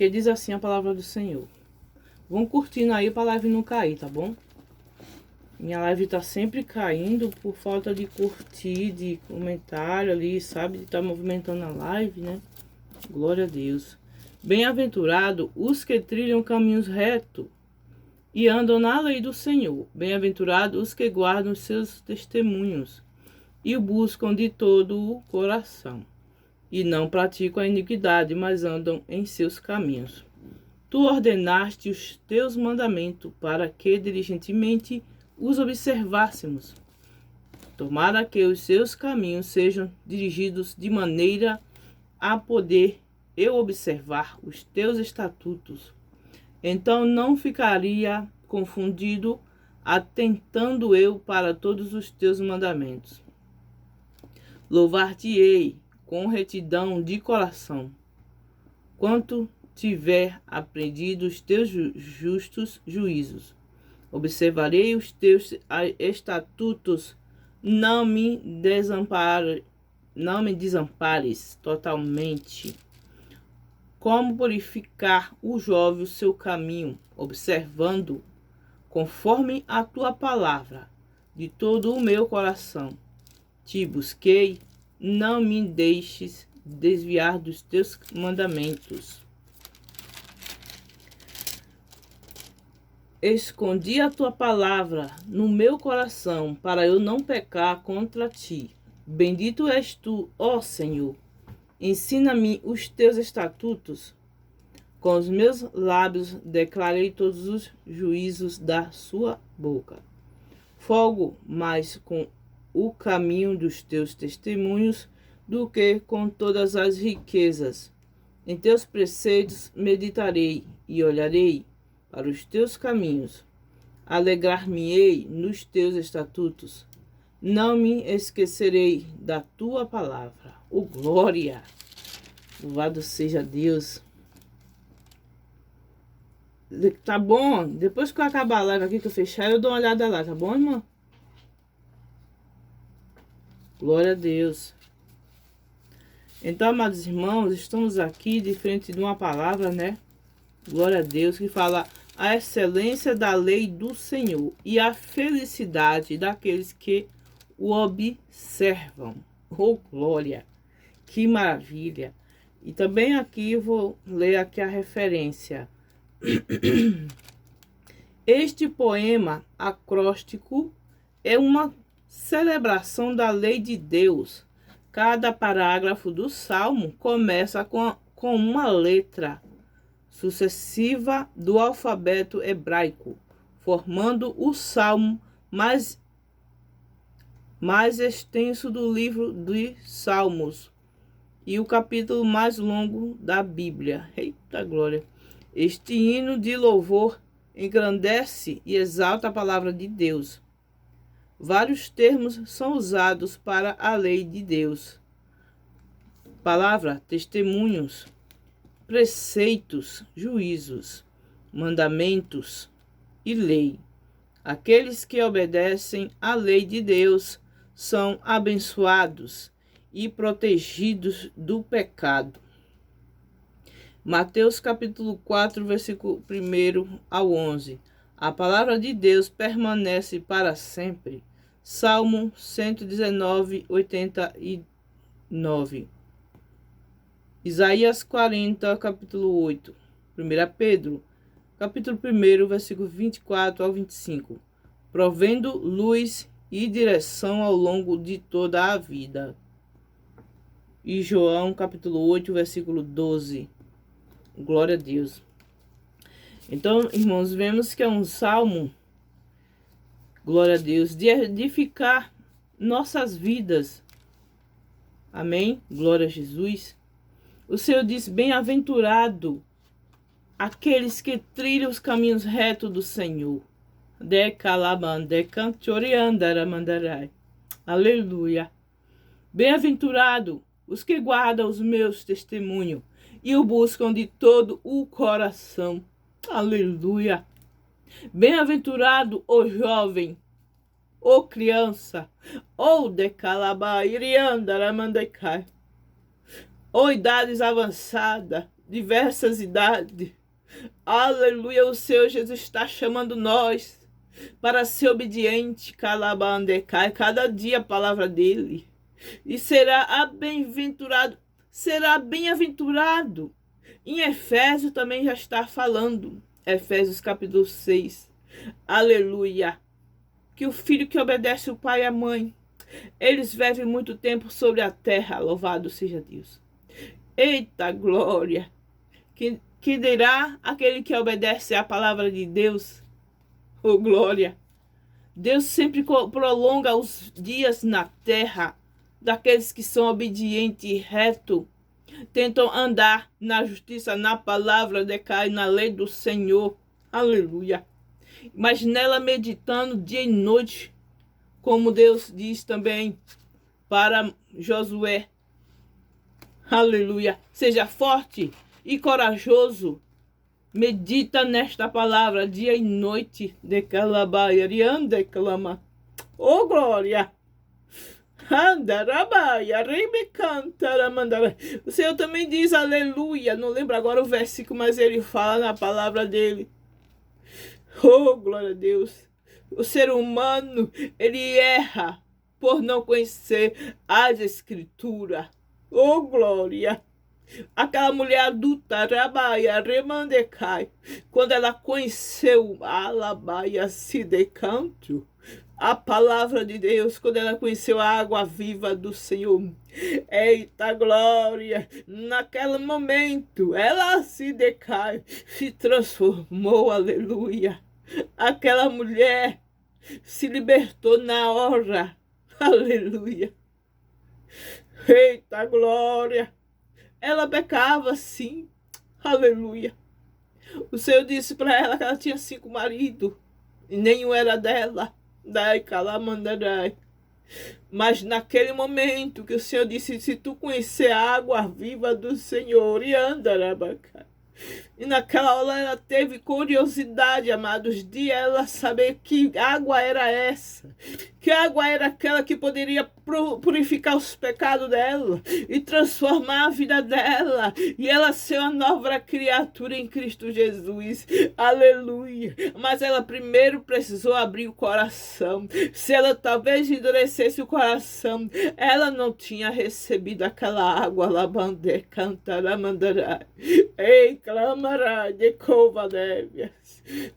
porque diz assim a palavra do Senhor. Vão curtindo aí pra live não cair, tá bom? Minha live tá sempre caindo por falta de curtir, de comentário ali, sabe? De estar movimentando a live, né? Glória a Deus. Bem-aventurado os que trilham caminhos retos e andam na lei do Senhor. Bem-aventurados os que guardam os seus testemunhos e o buscam de todo o coração. E não praticam a iniquidade, mas andam em seus caminhos. Tu ordenaste os teus mandamentos para que diligentemente os observássemos. Tomara que os seus caminhos sejam dirigidos de maneira a poder eu observar os teus estatutos. Então não ficaria confundido, atentando eu para todos os teus mandamentos. Louvar-te-ei com retidão de coração, quanto tiver aprendido os teus justos juízos. Observarei os teus estatutos, não me desampares totalmente. Como purificar o jovem o seu caminho, observando, conforme a tua palavra, de todo o meu coração. Te busquei, não me deixes desviar dos teus mandamentos. Escondi a tua palavra no meu coração, para eu não pecar contra ti. Bendito és tu, ó Senhor. Ensina-me os teus estatutos. Com os meus lábios declarei todos os juízos da sua boca. Folgo mais com o caminho dos teus testemunhos do que com todas as riquezas. Em teus preceitos meditarei e olharei para os teus caminhos. Alegrar-me-ei nos teus estatutos. Não me esquecerei da tua palavra. Oh, glória! Louvado seja Deus. Tá bom? Depois que eu acabar a live aqui, que eu fechar, eu dou uma olhada lá, tá bom, irmã? Glória a Deus. Então, amados irmãos, estamos aqui de frente de uma palavra, né? Glória a Deus, que fala a excelência da lei do Senhor e a felicidade daqueles que o observam. Oh, glória! Que maravilha! E também aqui eu vou ler aqui a referência. Este poema acróstico é uma celebração da lei de Deus. Cada parágrafo do Salmo começa com uma letra sucessiva do alfabeto hebraico, formando o Salmo mais extenso do livro dos Salmos e o capítulo mais longo da Bíblia. Eita glória! Este hino de louvor engrandece e exalta a palavra de Deus. Vários termos são usados para a lei de Deus. Palavra, testemunhos, preceitos, juízos, mandamentos e lei. Aqueles que obedecem à lei de Deus são abençoados e protegidos do pecado. Mateus capítulo 4, versículo 1 ao 11. A palavra de Deus permanece para sempre. Salmo 119, 89. Isaías 40, capítulo 8. 1 Pedro, capítulo 1, versículo 24 ao 25. Provendo luz e direção ao longo de toda a vida. E João, capítulo 8, versículo 12. Glória a Deus. Então, irmãos, vemos que é um salmo, glória a Deus, de edificar nossas vidas. Amém? Glória a Jesus. O Senhor diz, bem-aventurado aqueles que trilham os caminhos retos do Senhor. Aleluia. Bem-aventurado os que guardam os meus testemunhos e o buscam de todo o coração. Aleluia. Bem-aventurado o jovem, o criança, ou decalabairiandaramandecai, ou idades avançadas, diversas idades. Aleluia, o Senhor Jesus está chamando nós para ser obediente, calabandecai, cada dia a palavra dele. E será bem-aventurado. Em Efésios também já está falando, Efésios capítulo 6. Aleluia. Que o filho que obedece o pai e a mãe, eles vivem muito tempo sobre a terra, louvado seja Deus. Eita glória! Que dirá aquele que obedece à palavra de Deus? Oh glória! Deus sempre prolonga os dias na terra daqueles que são obedientes e retos, tentam andar na justiça, na palavra, decai na lei do Senhor. Aleluia! Mas nela meditando dia e noite, como Deus diz também para Josué. Aleluia! Seja forte e corajoso. Medita nesta palavra dia e noite. Decalabaia, declama. Oh glória! O Senhor também diz aleluia. Não lembro agora o versículo, mas ele fala na palavra dele. Oh glória a Deus. O ser humano, ele erra por não conhecer as escrituras. Oh glória! Aquela mulher adulta, Rabaia, Remandecai, quando ela conheceu Alabaia, Sidecanto, a palavra de Deus, quando ela conheceu a água viva do Senhor. Eita glória! Naquele momento, ela se decai, se transformou, aleluia. Aquela mulher se libertou na hora, aleluia. Eita glória! Ela pecava sim, aleluia. O Senhor disse para ela que ela tinha 5 maridos e nenhum era dela. Dai calamandarai. Mas naquele momento que o Senhor disse, se tu conhecer a água viva do Senhor, e andarabacai. E naquela hora ela teve curiosidade, amados, de ela saber que água era essa. Que água era aquela que poderia purificar os pecados dela e transformar a vida dela. E ela ser uma nova criatura em Cristo Jesus. Aleluia. Mas ela primeiro precisou abrir o coração. Se ela talvez endurecesse o coração, ela não tinha recebido aquela água. Labande, cantará, mandará. Ei, clamará, de covalévias.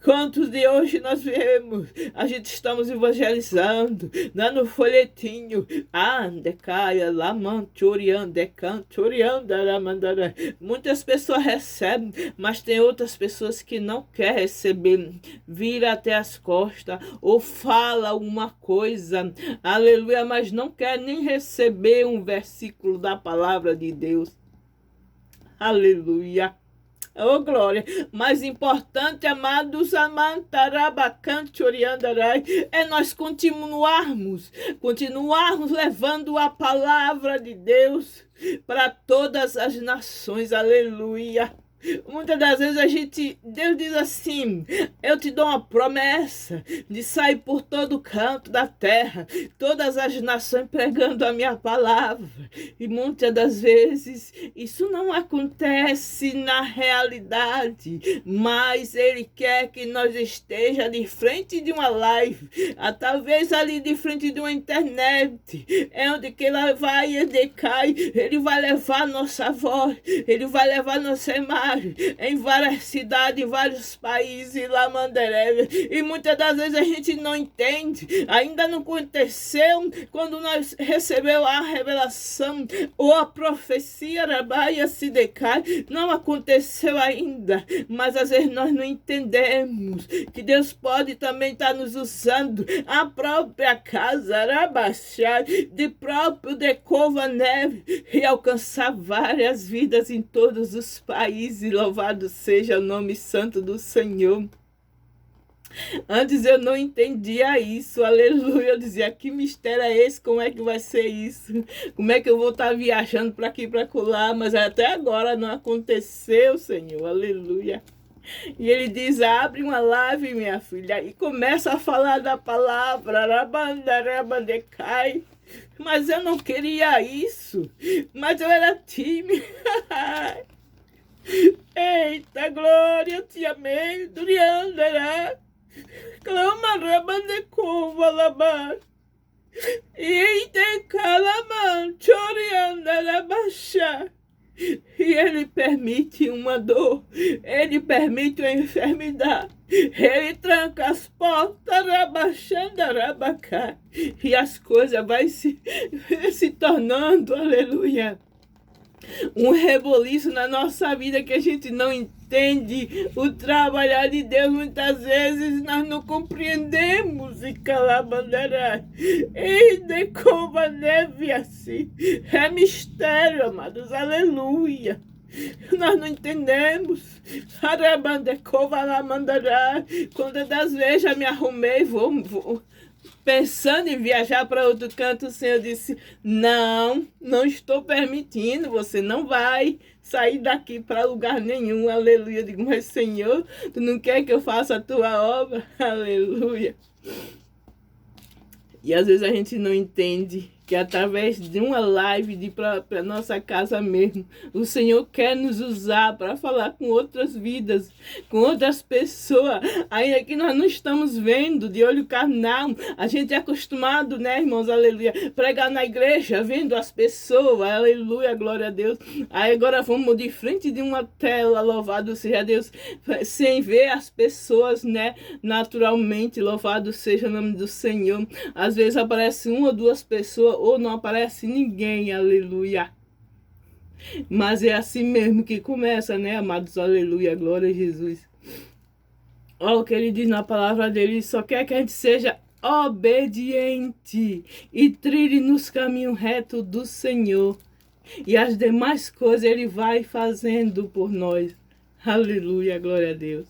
Quantos de hoje nós vemos? A gente estamos evangelizando, dando folhetinho. Andecaia, lamanturiande, canturianda, lamandara. Muitas pessoas recebem, mas tem outras pessoas que não querem receber. Vira até as costas ou fala alguma coisa, aleluia, mas não quer nem receber um versículo da palavra de Deus. Aleluia. Oh, glória. Mais importante, amados, é nós continuarmos levando a palavra de Deus para todas as nações. Aleluia. Muitas das vezes Deus diz assim, eu te dou uma promessa de sair por todo canto da terra, todas as nações pregando a minha palavra. E muitas das vezes isso não acontece na realidade, mas Ele quer que nós esteja de frente de uma live, talvez ali de frente de uma internet, é onde que Ele vai educar, Ele vai levar nossa voz, Ele vai levar nossa imagem, em várias cidades, em vários países, lá Mandereve. E muitas das vezes a gente não entende, ainda não aconteceu quando nós recebemos a revelação ou a profecia, Rabaia se decai, não aconteceu ainda, mas às vezes nós não entendemos que Deus pode também estar nos usando a própria casa, Rabaixai, de próprio Decova Neve, e alcançar várias vidas em todos os países. Louvado seja o nome santo do Senhor. Antes eu não entendia isso, aleluia. Eu dizia, que mistério é esse? Como é que vai ser isso? Como é que eu vou estar viajando para aqui e para acolá? Mas até agora não aconteceu, Senhor, aleluia. E ele diz, abre uma live, minha filha, e começa a falar da palavra, Rabandecai. Mas eu não queria isso, mas eu era tímida. Eita, glória, eu te amei, Duriandará. Clama, rabandecova, labar. Eita, calaman, choriandará, baixar. E ele permite uma dor, ele permite uma enfermidade, ele tranca as portas, rabaxando, rabacá, e as coisas vai se tornando, aleluia, um reboliço na nossa vida que a gente não entende o trabalhar de Deus. Muitas vezes nós não compreendemos e calabandará. E decova neve assim. É mistério, amados. Aleluia. Nós não entendemos. Arabandecova lá mandará. Quando das vezes já me arrumei, vou pensando em viajar para outro canto, o Senhor disse: não, não estou permitindo, você não vai sair daqui para lugar nenhum, aleluia. Eu digo: mas Senhor, tu não quer que eu faça a tua obra? Aleluia. E às vezes a gente não entende que através de uma live de para nossa casa mesmo, o Senhor quer nos usar para falar com outras vidas, com outras pessoas, ainda que nós não estamos vendo de olho carnal. A gente é acostumado, né, irmãos, aleluia, pregar na igreja, vendo as pessoas, aleluia, glória a Deus. Aí agora vamos de frente de uma tela, louvado seja Deus, sem ver as pessoas, né, naturalmente, louvado seja o nome do Senhor. Às vezes aparece uma ou duas pessoas, ou não aparece ninguém, aleluia. Mas é assim mesmo que começa, né, amados, aleluia, glória a Jesus. Olha o que ele diz na palavra dele: ele só quer que a gente seja obediente e trilhe nos caminhos retos do Senhor. E as demais coisas ele vai fazendo por nós. Aleluia, glória a Deus.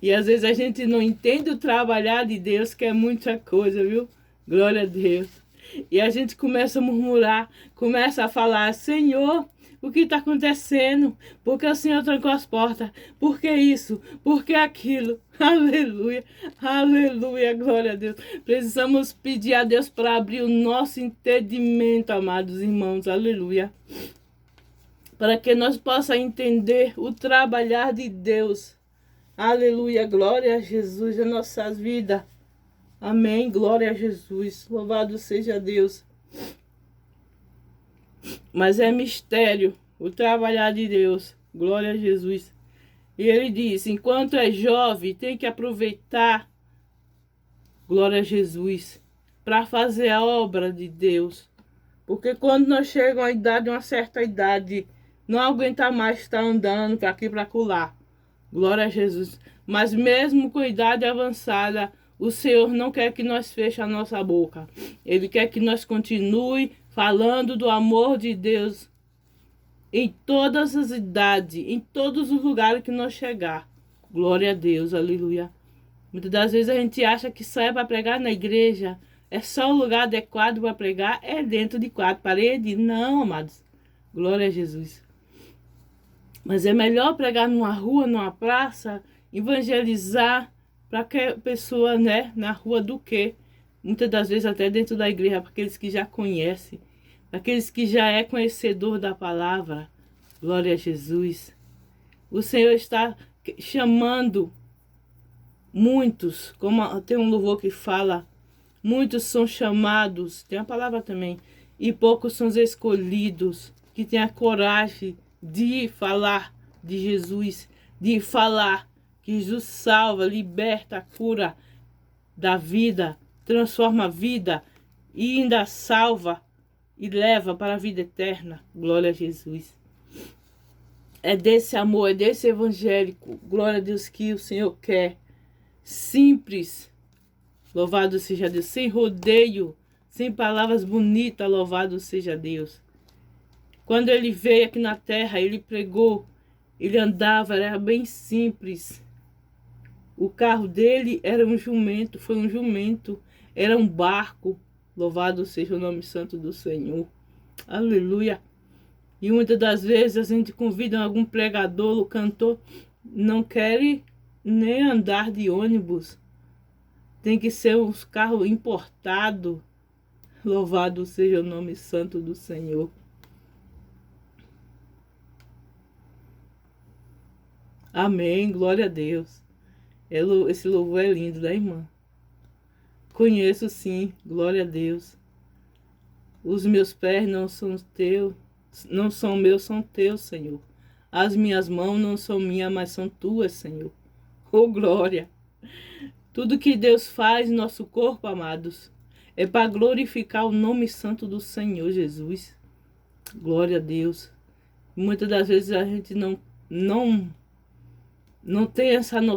E às vezes a gente não entende o trabalhar de Deus, que é muita coisa, viu? Glória a Deus. E a gente começa a murmurar, começa a falar: Senhor, o que está acontecendo? Por que o Senhor trancou as portas? Por que isso? Por que aquilo? Aleluia, aleluia, glória a Deus. Precisamos pedir a Deus para abrir o nosso entendimento, amados irmãos, aleluia. Para que nós possamos entender o trabalhar de Deus. Aleluia, glória a Jesus em nossas vidas. Amém, glória a Jesus, louvado seja Deus. Mas é mistério o trabalhar de Deus, glória a Jesus. E ele diz: enquanto é jovem, tem que aproveitar, glória a Jesus, para fazer a obra de Deus. Porque quando nós chegamos à idade, uma certa idade, não aguenta mais estar andando para aqui e para acolá, glória a Jesus. Mas mesmo com idade avançada, o Senhor não quer que nós feche a nossa boca. Ele quer que nós continue falando do amor de Deus em todas as idades, em todos os lugares que nós chegar. Glória a Deus, aleluia. Muitas das vezes a gente acha que só é para pregar na igreja, é só o lugar adequado para pregar, é dentro de quatro paredes. Não, amados. Glória a Jesus. Mas é melhor pregar numa rua, numa praça, evangelizar para que pessoa, né, na rua, do que muitas das vezes até dentro da igreja, para aqueles que já conhecem, para aqueles que já é conhecedor da palavra. Glória a Jesus. O Senhor está chamando muitos, como tem um louvor que fala: muitos são chamados, tem a palavra também, e poucos são os escolhidos, que têm a coragem de falar de Jesus, de falar que Jesus salva, liberta, cura da vida, transforma a vida e ainda salva e leva para a vida eterna. Glória a Jesus. É desse amor, é desse evangélico, glória a Deus, que o Senhor quer. Simples, louvado seja Deus, sem rodeio, sem palavras bonitas, louvado seja Deus. Quando ele veio aqui na terra, ele pregou, ele andava, era bem simples. O carro dele era um jumento, foi um jumento, era um barco. Louvado seja o nome santo do Senhor. Aleluia. E muitas das vezes a gente convida algum pregador, o cantor, não quer nem andar de ônibus. Tem que ser uns carros importados. Louvado seja o nome santo do Senhor. Amém, glória a Deus. Esse louvor é lindo, né, irmã? Conheço sim, glória a Deus. Os meus pés não são teus, não são meus, são teus, Senhor. As minhas mãos não são minhas, mas são tuas, Senhor. Oh, glória! Tudo que Deus faz no nosso corpo, amados, é para glorificar o nome santo do Senhor Jesus. Glória a Deus. Muitas das vezes a gente não tem essa noção